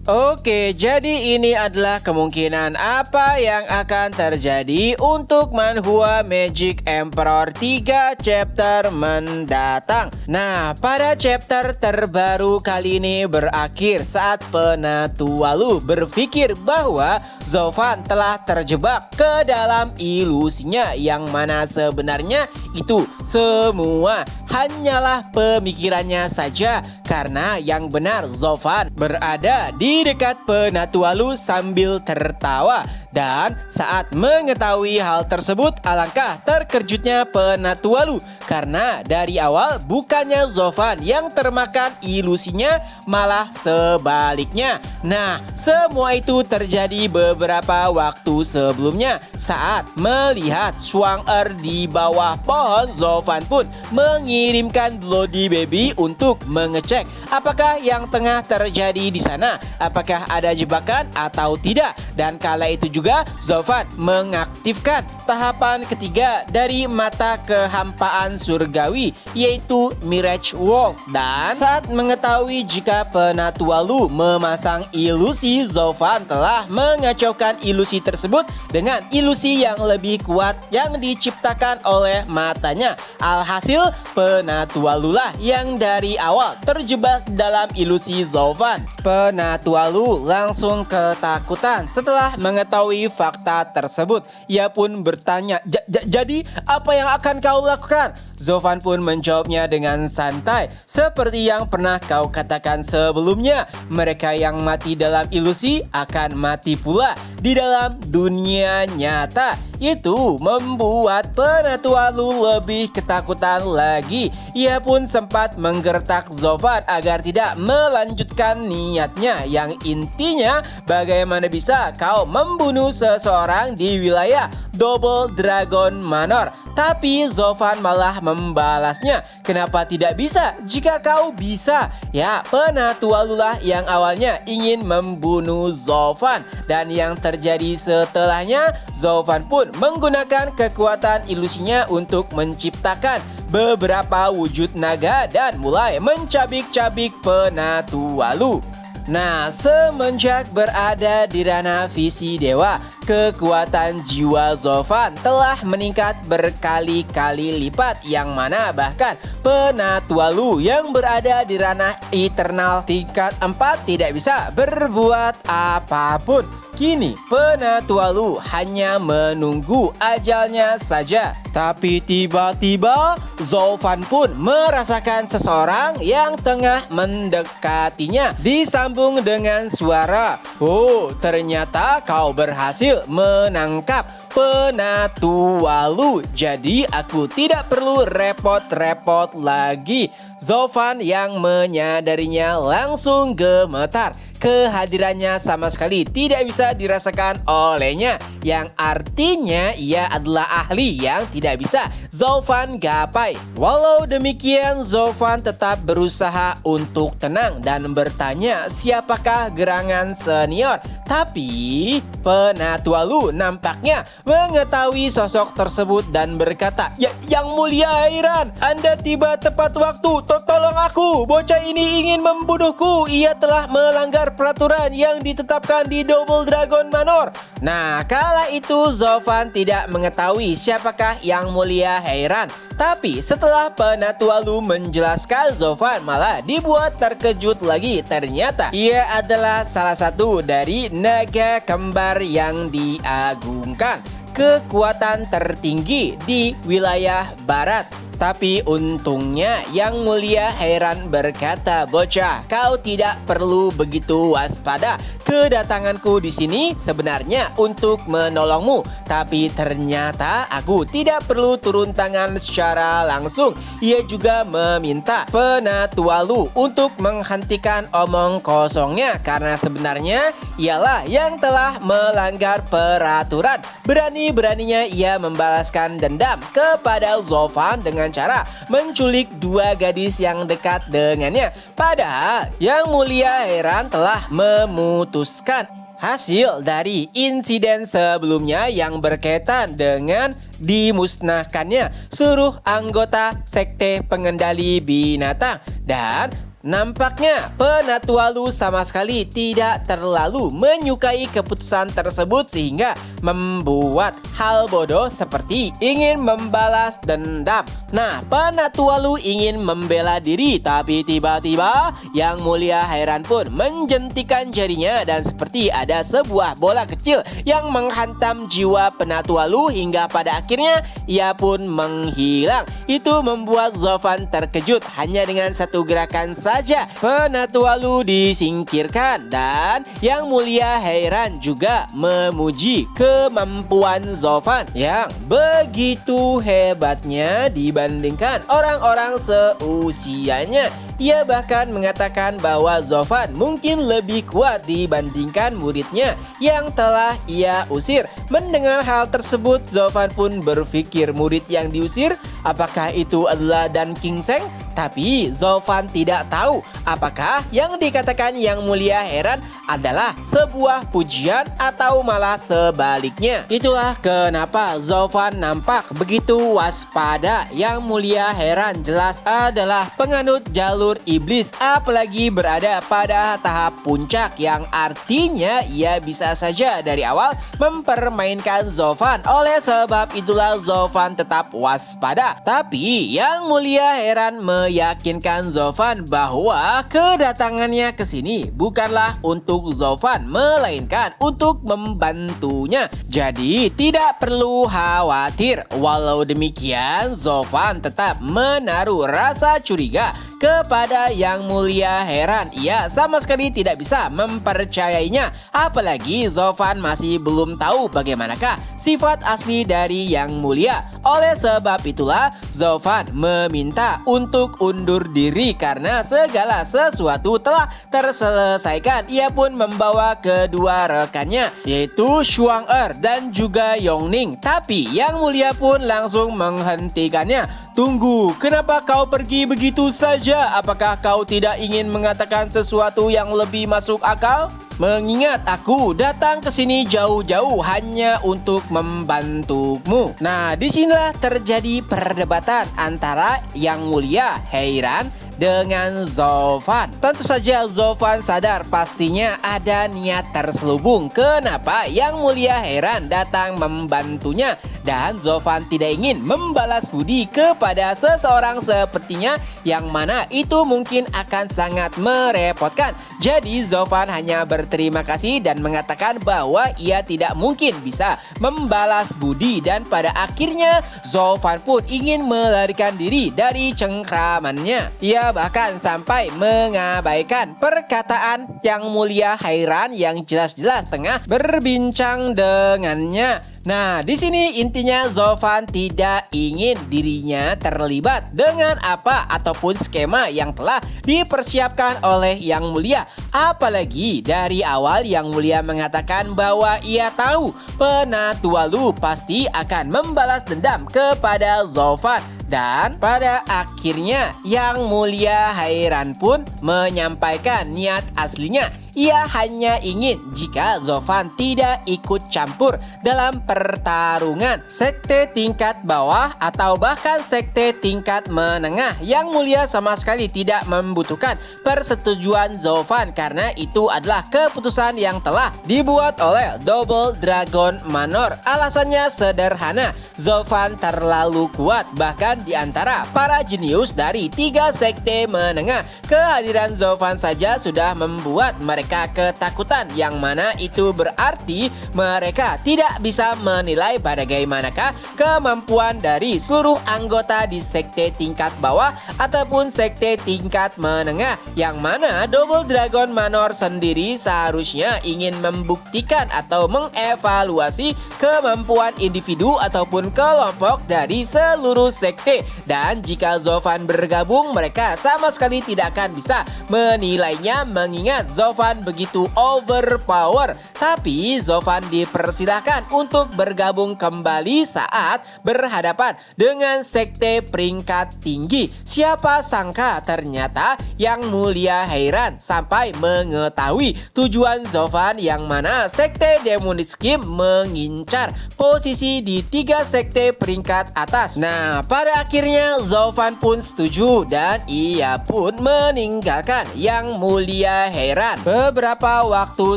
Oke, jadi ini adalah kemungkinan apa yang akan terjadi untuk Manhwa Magic Emperor 3 chapter mendatang. Nah, pada chapter terbaru kali ini berakhir saat Penatu Walu berpikir bahwa Zovan telah terjebak ke dalam ilusinya, yang mana sebenarnya itu semua hanyalah pemikirannya saja, karena yang benar Zovan berada di dekat Penatu Walu sambil tertawa. Dan saat mengetahui hal tersebut, alangkah terkejutnya Penatu Walu, karena dari awal bukannya Zovan yang termakan ilusinya, malah sebaliknya. Nah, semua itu terjadi beberapa waktu sebelumnya. Saat melihat Swanger di bawah pohon, Zovan pun mengirimkan Bloody Baby untuk mengecek apakah yang tengah terjadi di sana, apakah ada jebakan atau tidak. Dan kala itu juga Zovan mengaktifkan tahapan ketiga dari mata kehampaan surgawi, yaitu Mirage Walk. Dan saat mengetahui jika Penatu Walu memasang ilusi, Zovan telah mengacaukan ilusi tersebut dengan ilusi yang lebih kuat yang diciptakan oleh matanya. Alhasil Penatu Walu lah yang dari awal terjebak dalam ilusi Zovan. Penatu Walu langsung ketakutan setelah mengetahui fakta tersebut. Ia pun bertanya, jadi apa yang akan kau lakukan? Zovan pun menjawabnya dengan santai, seperti yang pernah kau katakan sebelumnya, mereka yang mati dalam ilusi akan mati pula di dalam dunia nyata. Itu membuat Penatu Walu lebih ketakutan lagi. Ia pun sempat menggertak Zovan agar tidak melanjutkan niatnya, yang intinya bagaimana bisa kau membunuh seseorang di wilayah Double Dragon Manor. Tapi Zovan malah membalasnya, kenapa tidak bisa jika kau bisa? Ya, Penatu Walu lah yang awalnya ingin membunuh Zovan. Dan yang terjadi setelahnya, Zovan pun menggunakan kekuatan ilusinya untuk menciptakan beberapa wujud naga dan mulai mencabik-cabik Penatu Walu. Nah, semenjak berada di ranah visi dewa, kekuatan jiwa Zovan telah meningkat berkali-kali lipat, yang mana bahkan Penatu Walu yang berada di ranah eternal tingkat 4 tidak bisa berbuat apapun. Kini Penatu Walu hanya menunggu ajalnya saja. Tapi tiba-tiba Zovan pun merasakan seseorang yang tengah mendekatinya. Disambung dengan suara, "Oh, ternyata kau berhasil menangkap Penatu Walu. Jadi aku tidak perlu repot-repot lagi." Zovan yang menyadarinya langsung gemetar. Kehadirannya sama sekali tidak bisa dirasakan olehnya, yang artinya ia adalah ahli yang tidak bisa Zovan gapai. Walau demikian, Zovan tetap berusaha untuk tenang dan bertanya siapakah gerangan senior. Tapi Penatu Walu nampaknya mengetahui sosok tersebut dan berkata, Yang Mulia Heiran, Anda tiba tepat waktu. Tolong aku, bocah ini ingin membunuhku. Ia telah melanggar peraturan yang ditetapkan di Double Dragon Manor. Nah, kala itu Zovan tidak mengetahui siapakah Yang Mulia Heiran. Tapi setelah Penatu Walu menjelaskan, Zovan malah dibuat terkejut lagi. Ternyata ia adalah salah satu dari naga kembar yang diagungkan, kekuatan tertinggi di wilayah barat. Tapi untungnya Yang Mulia Heiran berkata, "Bocah, kau tidak perlu begitu waspada. Kedatanganku di sini sebenarnya untuk menolongmu, tapi ternyata aku tidak perlu turun tangan secara langsung." Ia juga meminta Penatu Walu untuk menghentikan omong kosongnya, karena sebenarnya ialah yang telah melanggar peraturan. Berani-beraninya ia membalaskan dendam kepada Zovan dengan cara menculik dua gadis yang dekat dengannya. Padahal Yang Mulia Heiran telah memutuskan hasil dari insiden sebelumnya yang berkaitan dengan dimusnahkannya seluruh anggota Sekte Pengendali Binatang. Dan nampaknya Penatualu sama sekali tidak terlalu menyukai keputusan tersebut sehingga membuat hal bodoh seperti ingin membalas dendam. Nah, Penatualu ingin membela diri, tapi tiba-tiba Yang Mulia heran pun menjentikan jarinya dan seperti ada sebuah bola kecil yang menghantam jiwa Penatualu hingga pada akhirnya ia pun menghilang. Itu membuat Zovan terkejut. Hanya dengan satu gerakan saja Penatualu disingkirkan dan Yang Mulia heran juga memuji kemampuan Zovan yang begitu hebatnya dibandingkan orang-orang seusianya. Ia bahkan mengatakan bahwa Zovan mungkin lebih kuat dibandingkan muridnya yang telah ia usir. Mendengar hal tersebut, Zovan pun berpikir murid yang diusir, apakah itu adalah Dan Kingseng? Tapi Zovan tidak tahu apakah yang dikatakan Yang Mulia heran adalah sebuah pujian atau malah sebaliknya. Itulah kenapa Zovan nampak begitu waspada. Yang Mulia heran jelas adalah penganut jalur iblis, apalagi berada pada tahap puncak yang artinya ia bisa saja dari awal mempermainkan Zovan. Oleh sebab itulah Zovan tetap waspada. Tapi Yang Mulia heran meyakinkan Zovan bahwa kedatangannya ke sini bukanlah untuk Zovan melainkan untuk membantunya. Jadi tidak perlu khawatir. Walau demikian, Zovan tetap menaruh rasa curiga kepada Yang Mulia heran. Ia sama sekali tidak bisa mempercayainya. Apalagi Zovan masih belum tahu bagaimanakah sifat asli dari Yang Mulia. Oleh sebab itulah Zovan meminta untuk undur diri karena segala sesuatu telah terselesaikan. Ia pun membawa kedua rekannya yaitu Shuang-er dan juga Yongning. Tapi Yang Mulia pun langsung menghentikannya. Tunggu, kenapa kau pergi begitu saja? Apakah kau tidak ingin mengatakan sesuatu yang lebih masuk akal? Mengingat aku datang ke sini jauh-jauh hanya untuk membantumu. Nah, disinilah terjadi perdebatan antara Yang Mulia heran dengan Zovan. Tentu saja Zovan sadar pastinya ada niat terselubung. Kenapa Yang Mulia heran datang membantunya? Dan Zovan tidak ingin membalas budi kepada seseorang sepertinya yang mana itu mungkin akan sangat merepotkan. Jadi Zovan hanya berterima kasih dan mengatakan bahwa ia tidak mungkin bisa membalas budi. Dan pada akhirnya Zovan pun ingin melarikan diri dari cengkramannya. Ia bahkan sampai mengabaikan perkataan Yang Mulia heran yang jelas-jelas tengah berbincang dengannya. Nah, di sini intinya Zovan tidak ingin dirinya terlibat dengan apa ataupun skema yang telah dipersiapkan oleh Yang Mulia. Apalagi dari awal Yang Mulia mengatakan bahwa ia tahu Penatualu pasti akan membalas dendam kepada Zovan. Dan pada akhirnya Yang Mulia heran pun menyampaikan niat aslinya. Ia hanya ingin jika Zovan tidak ikut campur dalam pertarungan sekte tingkat bawah atau bahkan sekte tingkat menengah. Yang Mulia sama sekali tidak membutuhkan persetujuan Zovan karena itu adalah keputusan yang telah dibuat oleh Double Dragon Manor. Alasannya sederhana, Zovan terlalu kuat. Bahkan di antara para jenius dari 3 sekte menengah, kehadiran Zovan saja sudah membuat mereka ketakutan, yang mana itu berarti mereka tidak bisa menilai bagaimanakah kemampuan dari seluruh anggota di sekte tingkat bawah ataupun sekte tingkat menengah, yang mana Double Dragon Manor sendiri seharusnya ingin membuktikan atau mengevaluasi kemampuan individu ataupun kelompok dari seluruh sekte. Dan jika Zovan bergabung, mereka sama sekali tidak akan bisa menilainya mengingat Zovan begitu overpower. Tapi Zovan dipersilahkan untuk bergabung kembali saat berhadapan dengan sekte peringkat tinggi. Siapa sangka ternyata Yang Mulia heran sampai mengetahui tujuan Zovan yang mana sekte Demonic Scheme mengincar posisi di 3 sekte peringkat atas. Nah, pada akhirnya Zovan pun setuju dan ia pun meninggalkan Yang Mulia Heiran. Beberapa waktu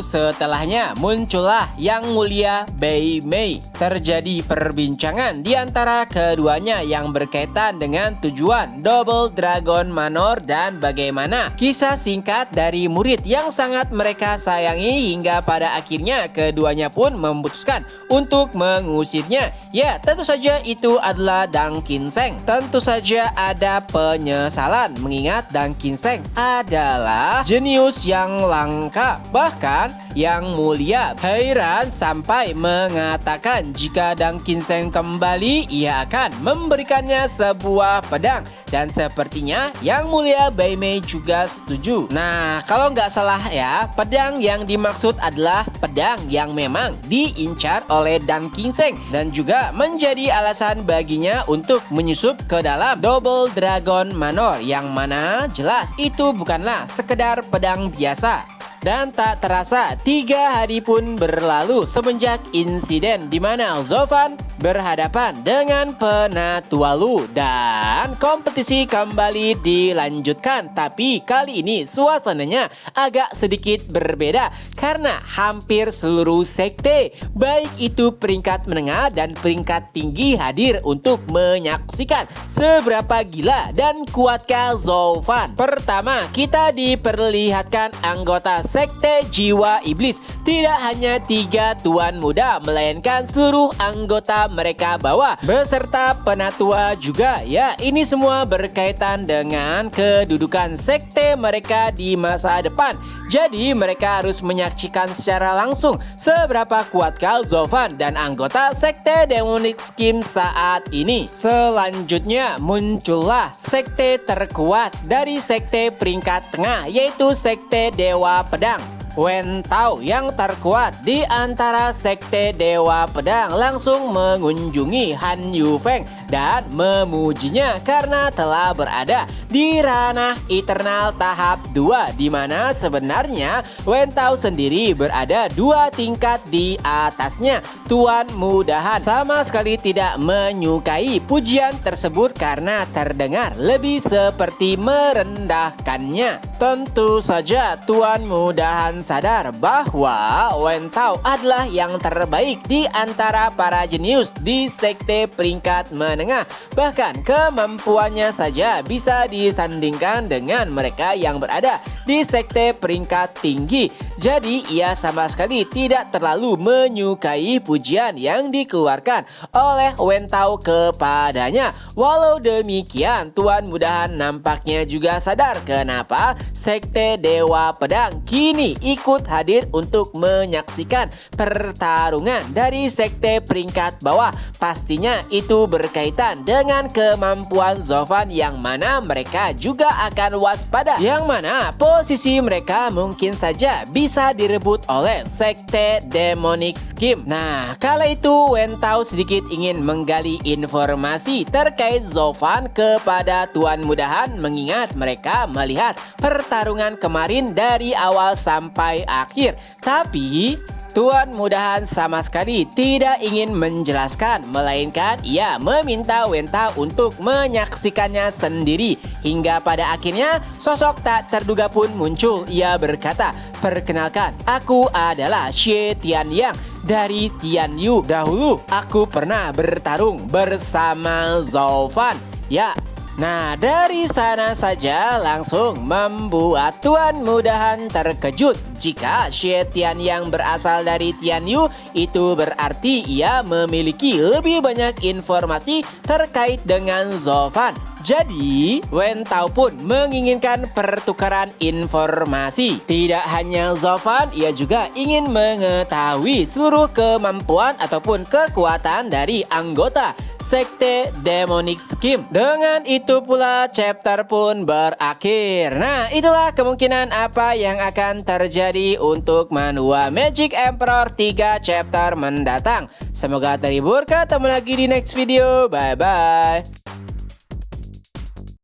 setelahnya muncullah Yang Mulia Bei Mei. Terjadi perbincangan di antara keduanya yang berkaitan dengan tujuan Double Dragon Manor dan bagaimana kisah singkat dari murid yang sangat mereka sayangi hingga pada akhirnya keduanya pun memutuskan untuk mengusirnya. Ya, tentu saja itu adalah Dang Qinseng. Tentu saja ada penyesalan mengingat Dang Qinseng adalah jenius yang langka. Bahkan Yang Mulia Heiran sampai mengatakan jika Dang Qinseng kembali ia akan memberikannya sebuah pedang, dan sepertinya Yang Mulia Bei Mei juga setuju. Nah, kalau nggak salah ya, pedang yang dimaksud adalah pedang yang memang diincar oleh Dang Qinseng dan juga menjadi alasan baginya untuk menyusup ke dalam Double Dragon Manor, yang mana jelas itu bukanlah sekedar pedang biasa. Dan tak terasa 3 hari pun berlalu semenjak insiden di mana Zovan berhadapan dengan Penatua Lu, dan kompetisi kembali dilanjutkan. Tapi kali ini suasananya agak sedikit berbeda karena hampir seluruh sekte, baik itu peringkat menengah dan peringkat tinggi, hadir untuk menyaksikan seberapa gila dan kuatkah Zovan. Pertama, kita diperlihatkan anggota sekte Jiwa Iblis. Tidak hanya 3 tuan muda, melainkan seluruh anggota mereka bawa beserta penatua juga. Ya, ini semua berkaitan dengan kedudukan sekte mereka di masa depan. Jadi mereka harus menyaksikan secara langsung seberapa kuatkah Zovan dan anggota sekte Demonic Scheme saat ini. Selanjutnya muncullah sekte terkuat dari sekte peringkat tengah, yaitu sekte Dewa Pedang. Wen Tao yang terkuat di antara sekte Dewa Pedang langsung mengunjungi Han Yufeng dan memujinya karena telah berada di ranah Eternal tahap 2, di mana sebenarnya Wen Tao sendiri berada 2 tingkat di atasnya. Tuan Mudahan sama sekali tidak menyukai pujian tersebut karena terdengar lebih seperti merendahkannya. Tentu saja Tuan Mudahan sadar bahwa Wen Tao adalah yang terbaik di antara para jenius di sekte peringkat menengah. Bahkan kemampuannya saja bisa disandingkan dengan mereka yang berada di sekte peringkat tinggi. Jadi ia sama sekali tidak terlalu menyukai pujian yang dikeluarkan oleh Wen Tao kepadanya. Walau demikian, Tuan Mudahan nampaknya juga sadar kenapa sekte Dewa Pedang kini ikut hadir untuk menyaksikan pertarungan dari sekte peringkat bawah. Pastinya itu berkaitan dengan kemampuan Zovan, yang mana mereka juga akan waspada, yang mana posisi mereka mungkin saja bisa direbut oleh sekte Demonic Scheme. Nah, kala itu Wen Tao sedikit ingin menggali informasi terkait Zovan kepada Tuan Mudahan, mengingat mereka melihat pertarungan kemarin dari awal sampai akhir. Tapi Tuan Mudahan sama sekali tidak ingin menjelaskan, melainkan ia meminta Wen Tao untuk menyaksikannya sendiri. Hingga pada akhirnya sosok tak terduga pun muncul. Ia berkata, "Perkenalkan, aku adalah Xie Tianyang dari Tianyu. Dahulu aku pernah bertarung bersama Zovan." Ya, nah dari sana saja langsung membuat Tuan Mudahan terkejut. Jika Xie Tianyang berasal dari Tianyu, itu berarti ia memiliki lebih banyak informasi terkait dengan Zovan. Jadi Wen Tao pun menginginkan pertukaran informasi. Tidak hanya Zovan, ia juga ingin mengetahui seluruh kemampuan ataupun kekuatan dari anggota sekte Demonic Scheme. Dengan itu pula chapter pun berakhir. Nah, itulah kemungkinan apa yang akan terjadi untuk manhwa Magic Emperor 3 chapter mendatang. Semoga terhibur, ketemu lagi di next video. Bye bye.